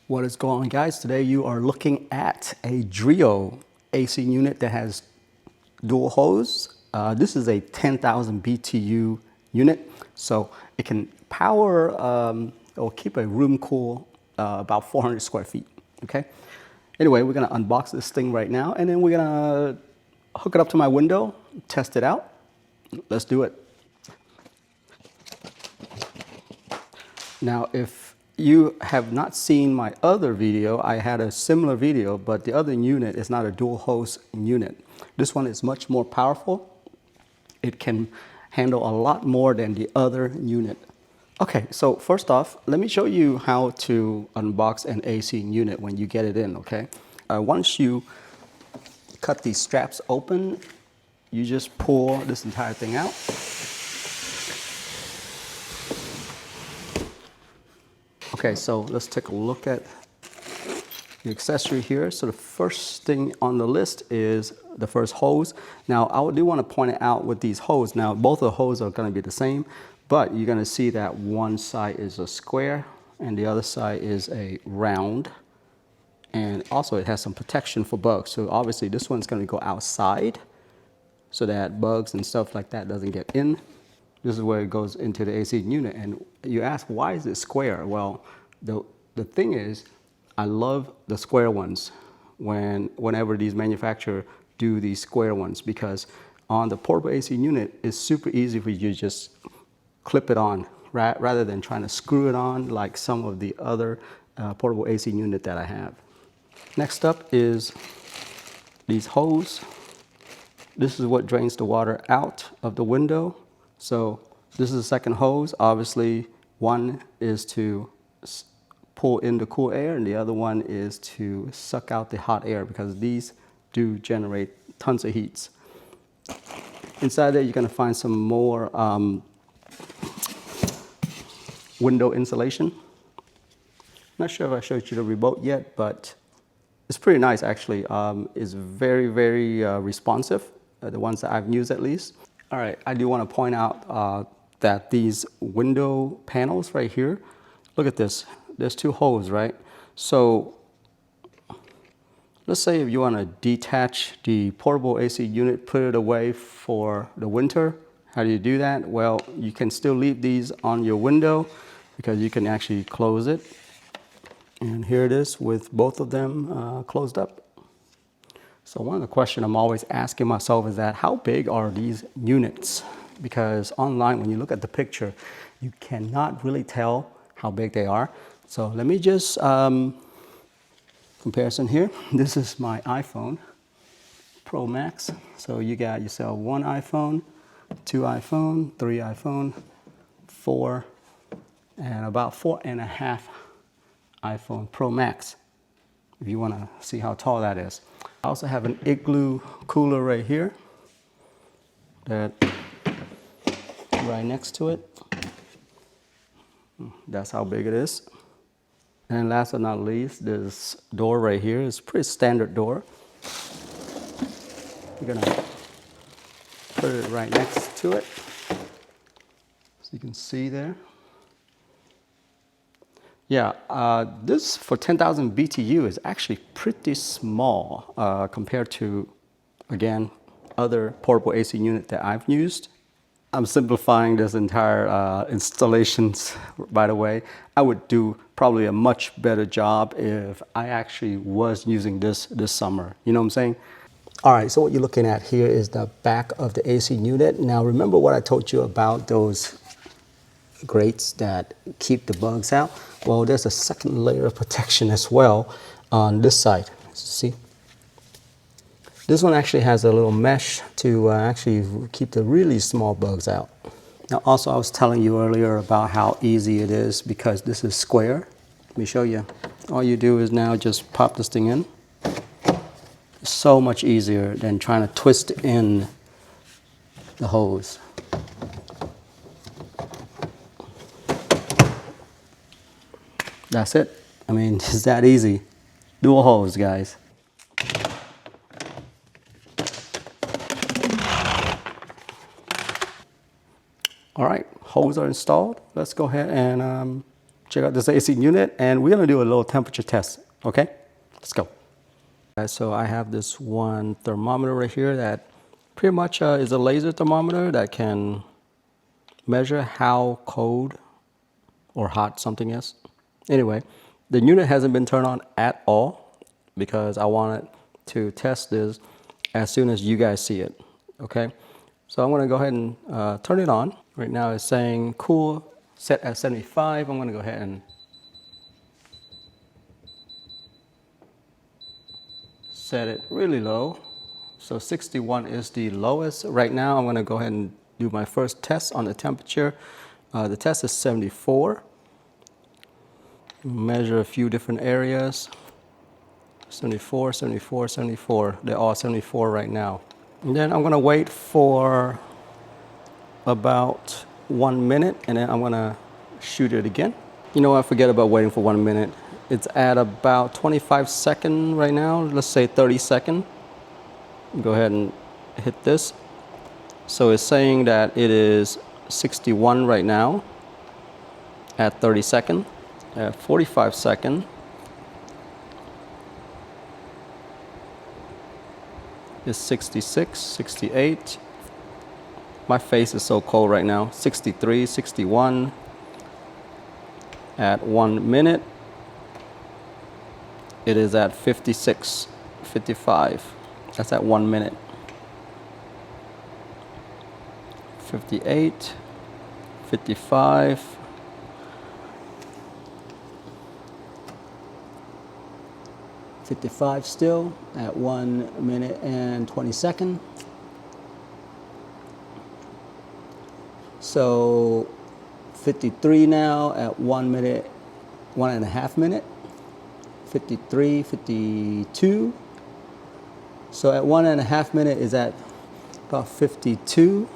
What is going on, guys? Today you are looking at a DREO AC unit that has dual hose. This is a 10,000 BTU unit, so it can power or keep a room cool about 400 square feet. Okay. Anyway, we're gonna unbox this thing right now, and then we're gonna hook it up to my window, test it out. Let's do it. Now, if you have not seen my other video, I had a similar video, but the other unit is not a dual hose unit. This one is much more powerful. It can handle a lot more than the other unit. Okay, so first off, let me show you how to unbox an AC unit when you get it in, okay? Once you cut these straps open, you just pull this entire thing out. Okay, so let's take a look at the accessory here. So the first thing on the list is the first hose. Now, I do want to point it out with these hoses. Now, both of the hoses are going to be the same, but you're going to see that one side is a square and the other side is a round. And also it has some protection for bugs. So obviously this one's going to go outside so that bugs and stuff like that doesn't get in. This is where it goes into the AC unit. And you ask, why is it square? Well, the thing is, I love the square ones whenever these manufacturers do these square ones, because on the portable AC unit, it's super easy for you to just clip it on rather than trying to screw it on like some of the other portable AC unit that I have. Next up is these hose. This is what drains the water out of the window. So this is the second hose. Obviously, one is to pull in the cool air and the other one is to suck out the hot air, because these do generate tons of heats. Inside there, you're going to find some more window insulation. Not sure if I showed you the remote yet, but it's pretty nice actually. It's very, very responsive, the ones that I've used at least. All right, I do want to point out that these window panels right here, look at this. There's two holes, right? So let's say if you want to detach the portable AC unit, put it away for the winter. How do you do that? Well, you can still leave these on your window because you can actually close it. And here it is with both of them closed up. So one of the questions I'm always asking myself is that, how big are these units? Because online, when you look at the picture, you cannot really tell how big they are. So let me just comparison here. This is my iPhone Pro Max. So you got yourself one iPhone, two iPhone, three iPhone, four, and about 4.5 iPhone Pro Max, if you want to see how tall that is. I also have an Igloo cooler right here, that right next to it. That's how big it is. And last but not least, this door right here is a pretty standard door. You're gonna put it right next to it, so you can see there. Yeah, this for 10,000 BTU is actually pretty small compared to, again, other portable AC unit that I've used. I'm simplifying this entire installations, by the way. I would do probably a much better job if I actually was using this summer. You know what I'm saying? All right, so what you're looking at here is the back of the AC unit. Now, remember what I told you about those grates that keep the bugs out? Well, there's a second layer of protection as well on this side. See? This one actually has a little mesh to actually keep the really small bugs out. Now, also, I was telling you earlier about how easy it is because this is square. Let me show you. All you do is now just pop this thing in. It's so much easier than trying to twist in the hose. That's it. I mean, it's that easy. Dual hose, guys. All right, hose are installed. Let's go ahead and check out this AC unit, and we're gonna do a little temperature test, okay? Let's go. So I have this one thermometer right here that pretty much is a laser thermometer that can measure how cold or hot something is. Anyway, the unit hasn't been turned on at all because I wanted to test this as soon as you guys see it, okay? So I'm gonna go ahead and turn it on. Right now it's saying cool, set at 75. I'm gonna go ahead and set it really low. So 61 is the lowest. Right now I'm gonna go ahead and do my first test on the temperature. The test is 74. Measure a few different areas. 74, 74, 74. They're all 74 right now. And then I'm gonna wait for about 1 minute, and then I'm gonna shoot it again. You know what, forget about waiting for 1 minute. It's at about 25 seconds right now. Let's say 30 seconds. Go ahead and hit this. So it's saying that it is 61 right now at 30 seconds. At 45 seconds, is 66, 68. My face is so cold right now. 63, 61. At 1 minute, it is at 56, 55. That's at 1 minute. 58, 55. 55 still at 1 minute and 20 seconds. So 53 now at 1 minute, 1.5 minute. 53, 52. So at 1.5 minute is at about 52.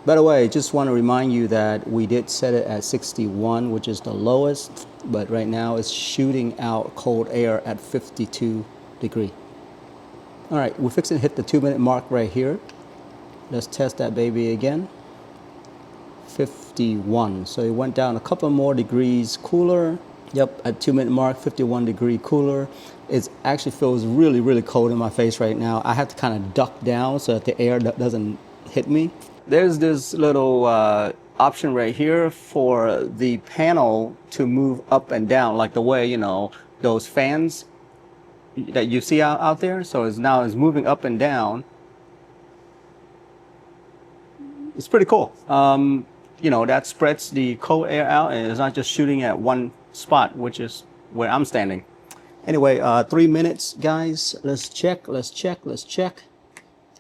By the way, just want to remind you that we did set it at 61, which is the lowest, but right now it's shooting out cold air at 52 degrees. All right, we're fixing to hit the 2 minute mark right here. Let's test that baby again. 51, so it went down a couple more degrees cooler. Yep, at 2 minute mark, 51 degree cooler. It actually feels really, really cold in my face right now. I have to kind of duck down so that the air doesn't hit me. There's this little option right here for the panel to move up and down, like the way, you know, those fans that you see out there. So it's moving up and down. It's pretty cool. You know, that spreads the cold air out and it's not just shooting at one spot, which is where I'm standing. Anyway, 3 minutes, guys. Let's check.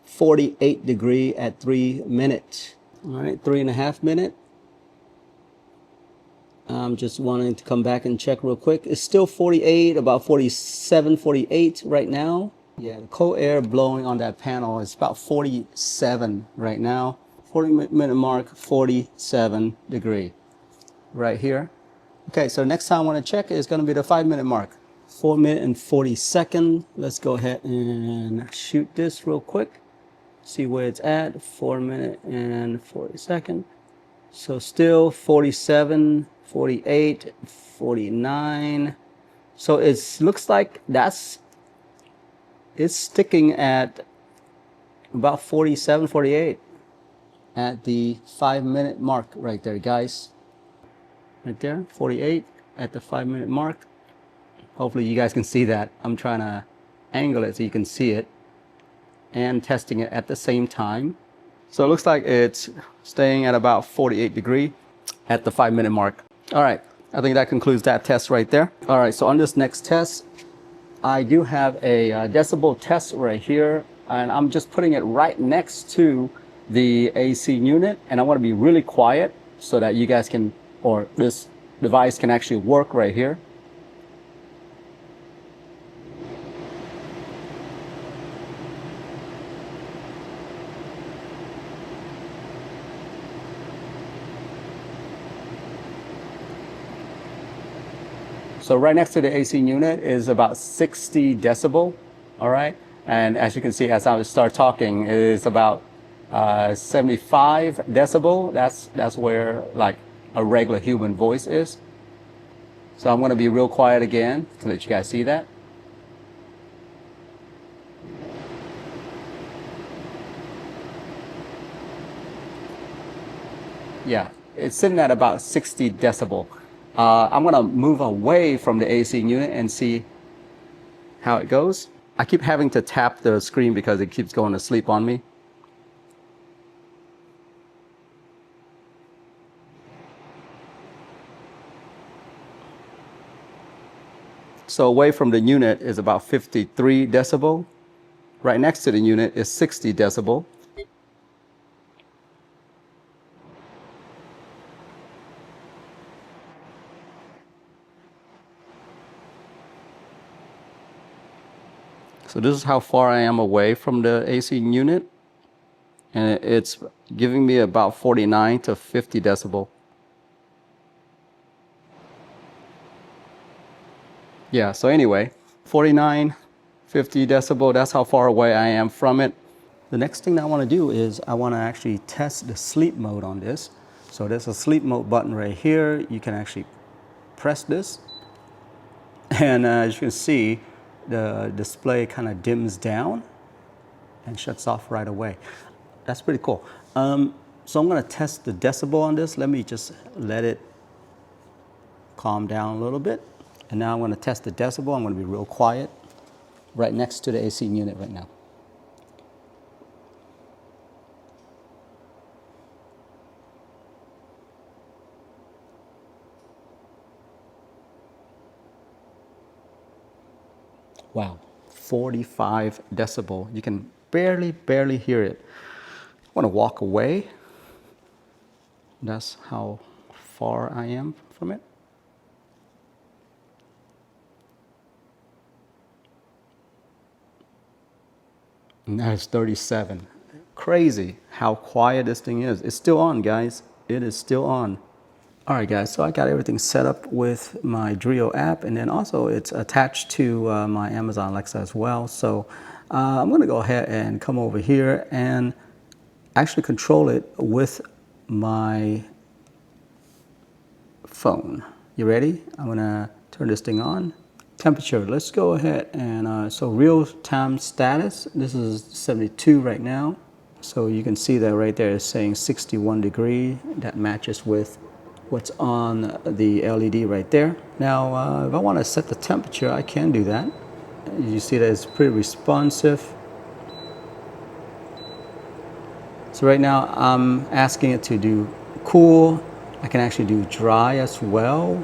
48 degree at 3 minutes. All right, 3.5 minutes. I'm just wanting to come back and check real quick. It's still 48, about 47, 48 right now. Yeah, the cold air blowing on that panel is about 47 right now. 40-minute mark, 47 degree right here. Okay, so next time I want to check is going to be the 5-minute mark. 4 minutes and 40 seconds. Let's go ahead and shoot this real quick. See where it's at. 4 minutes and 40 seconds. So still 47, 48, 49. So it looks like it's sticking at about 47, 48 at the 5-minute mark right there, guys. Right there, 48 at the 5-minute mark. Hopefully you guys can see that. I'm trying to angle it so you can see it and testing it at the same time. So it looks like it's staying at about 48 degree at the 5-minute mark. All right, I think that concludes that test right there. All right, so on this next test, I do have a decibel test right here, and I'm just putting it right next to the AC unit, and I want to be really quiet so that you guys can, or this device can actually work right here. So right next to the AC unit is about 60 decibel, all right? And as you can see, as I start talking, it is about 75 decibel. That's where like a regular human voice is. So I'm going to be real quiet again to let you guys see that. Yeah, it's sitting at about 60 decibel. I'm going to move away from the AC unit and see how it goes. I keep having to tap the screen because it keeps going to sleep on me. So away from the unit is about 53 decibel. Right next to the unit is 60 decibel. So this is how far I am away from the AC unit. And it's giving me about 49 to 50 decibel. Yeah, so anyway, 49, 50 decibel, that's how far away I am from it. The next thing that I want to do is I want to actually test the sleep mode on this. So there's a sleep mode button right here. You can actually press this. And as you can see, the display kind of dims down and shuts off right away. That's pretty cool. So I'm going to test the decibel on this. Let me just let it calm down a little bit. And now I'm going to test the decibel. I'm going to be real quiet right next to the AC unit right now. Wow, 45 decibel. You can barely hear it. I want to walk away. That's how far I am from it. And that is 37. Crazy how quiet this thing is. It's still on, guys. It is still on. All right, guys, so I got everything set up with my DREO app, and then also it's attached to my Amazon Alexa as well. So I'm going to go ahead and come over here and actually control it with my phone. You ready? I'm going to turn this thing on. Temperature, let's go ahead and so real-time status, this is 72 right now. So you can see that right there is saying 61 degree. That matches with what's on the LED right there. Now, if I want to set the temperature, I can do that. You see that it's pretty responsive. So right now, I'm asking it to do cool. I can actually do dry as well.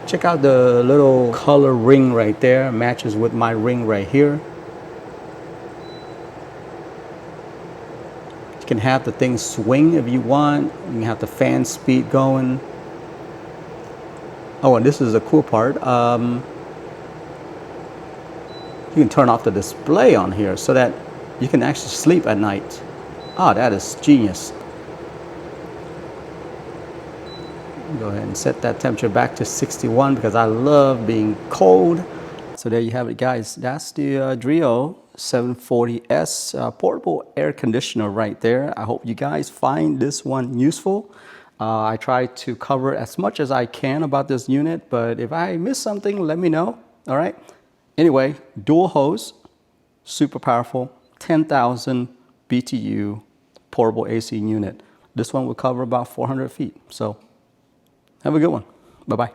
Check out the little color ring right there. Matches with my ring right here. You can have the thing swing if you want. You can have the fan speed going. Oh, and this is a cool part. You can turn off the display on here so that you can actually sleep at night. Ah, that is genius. Go ahead and set that temperature back to 61 because I love being cold. So there you have it, guys. That's the DREO 740S portable air conditioner right there. I hope you guys find this one useful. I try to cover as much as I can about this unit, but if I miss something, let me know. All right. Anyway, dual hose, super powerful, 10,000 BTU portable AC unit. This one will cover about 400 feet. So have a good one. Bye-bye.